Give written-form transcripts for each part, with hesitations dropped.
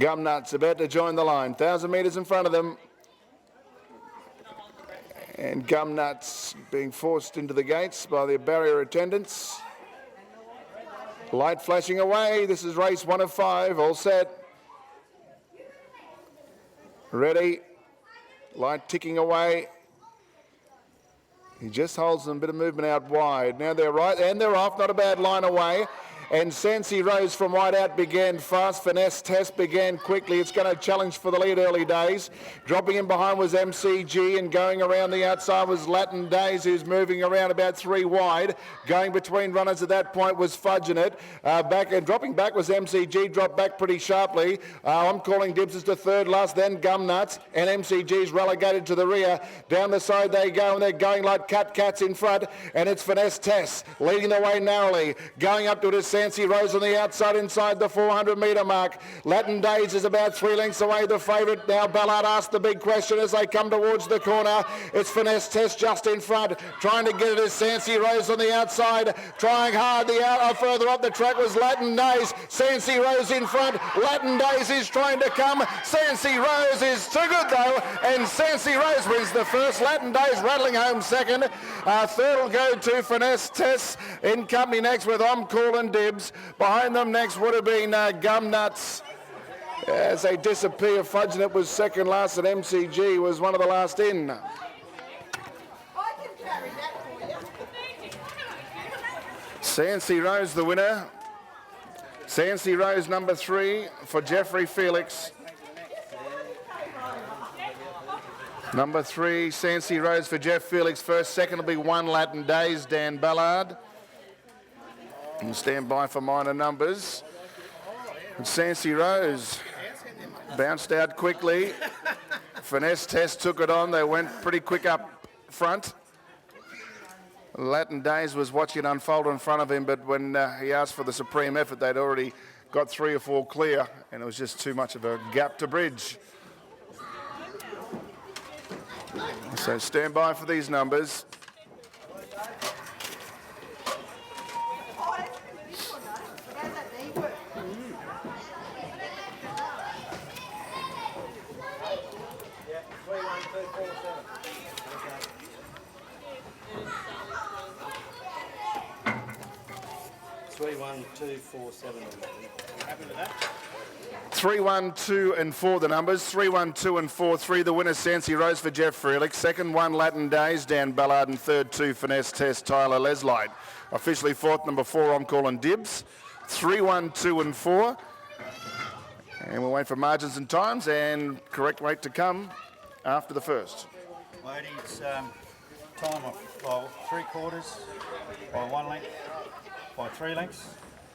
Gumnuts about to join the line. 1,000 metres in front of them. And Gumnuts being forced into the gates by the barrier attendants. Light flashing away. This is race 1 of 5. All set. Ready. Light ticking away. He just holds them, a bit of movement out wide. Now they're right, and they're off. Not a bad line away. And Sancy Rose from wide out began fast. Finesse Test began quickly. It's going to challenge for the lead early days. Dropping in behind was MCG, and going around the outside was Latin Days, who's moving around about 3 wide. Going between runners at that point was Fudging It. Back and dropping back was MCG, dropped back pretty sharply. I'm calling Dibs as to third last, then Gumnuts, and MCG's relegated to the rear. Down the side they go, and they're going like cats in front, and it's Finesse Test leading the way narrowly. Going up to it is Sancy Rose on the outside inside the 400 metre mark. Latin Days is about 3 lengths away, the favourite. Now Ballard asked the big question as they come towards the corner. It's Finesse Test just in front. Trying to get it is Sancy Rose on the outside. Trying hard. Further up the track was Latin Days. Sancy Rose in front. Latin Days is trying to come. Sancy Rose is too good though. And Sancy Rose wins the first. Latin Days rattling home second. Third will go to Finesse Test in company next with I'm Calling Dibs. Behind them next would have been Gumnuts. As they disappear, Fudging It was second last, and MCG was one of the last in. I can carry that for you. Sancy Rose the winner. Sancy Rose number 3 for Jeffrey Felix. Number 3, Sancy Rose for Jeff Felix first. Second will be 1 Latin Days, Dan Ballard. And stand by for minor numbers. And Sancy Rose bounced out quickly. Finesse Test took it on. They went pretty quick up front. Latin Days was watching it unfold in front of him, but when he asked for the supreme effort, they'd already got 3 or 4 clear, and it was just too much of a gap to bridge. So stand by for these numbers. 31247. Happy with that? 3, 1, 2 and 4 the numbers. 3, 1, 2 and 4, 3 the winner Sancy Rose for Jeff Felix. Second 1 Latin Days, Dan Ballard, and third 2 Finesse Test, Tyler Leslide. Officially fourth number 4 I'm Calling Dibs. 3, 1, 2 and 4. And we'll wait for margins and times and correct weight to come after the first. Ladies, time of 3/4 by 1 length, by 3 lengths,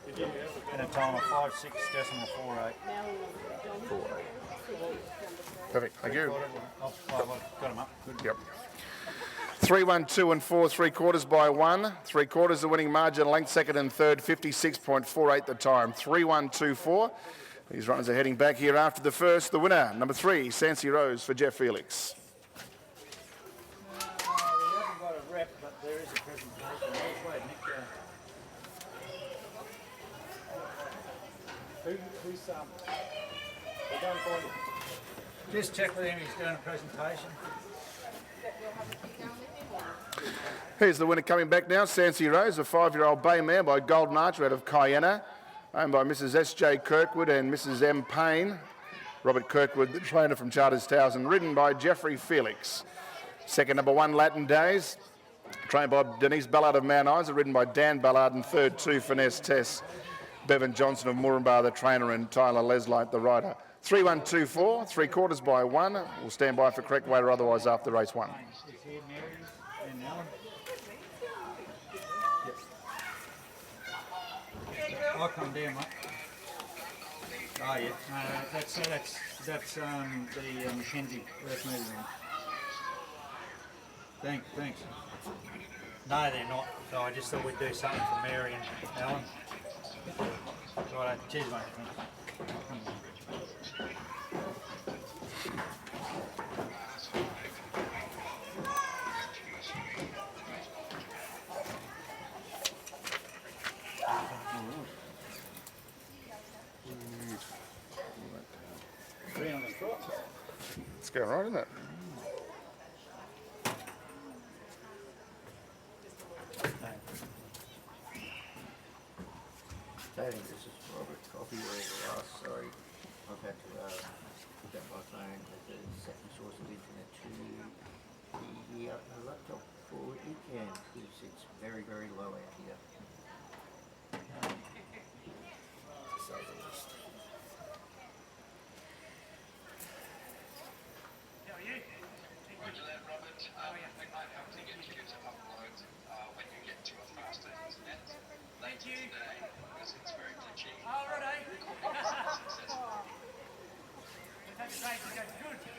and a time of 5.6.48. Perfect, thank you. I've got them up. Good. Yep. 3, 1, 2 and 4, 3/4 by 1. 3/4 the winning margin, length second and third, 56.48 the time. 3, 1, 2, 4. These runners are heading back here after the first. The winner, number 3, Sancy Rose for Jeff Felix. We haven't got a rep, but there is a presentation. Who's we're going for you. Just check with him, he's doing a presentation. Here's the winner coming back now, Sancy Rose, a 5-year-old bay mare by Golden Archer out of Cayenne, owned by Mrs. S.J. Kirkwood and Mrs. M. Payne. Robert Kirkwood, the trainer from Charters Towers, and ridden by Jeffrey Felix. Second, number 1, Latin Days, trained by Denise Ballard of Mount Isa, ridden by Dan Ballard, and third 2 Finesse Test, Bevan Johnson of Moorumbar, the trainer, and Tyler Leslide, the rider. 3, 1, 2, 4, 3/4 by 1. We'll stand by for correct weight or otherwise after race 1. I'll come down, mate. Oh yeah, no, that's the Mackenzie Earth Moving one. Thanks. No, they're not. So I just thought we'd do something for Mary and Alan. Right, cheers, mate. going right, isn't it? Stating this is Robert Coffee or last, sorry, I've had to pick up my phone as a second source of internet to the laptop for weekend because it's very, very low out here. To say the least.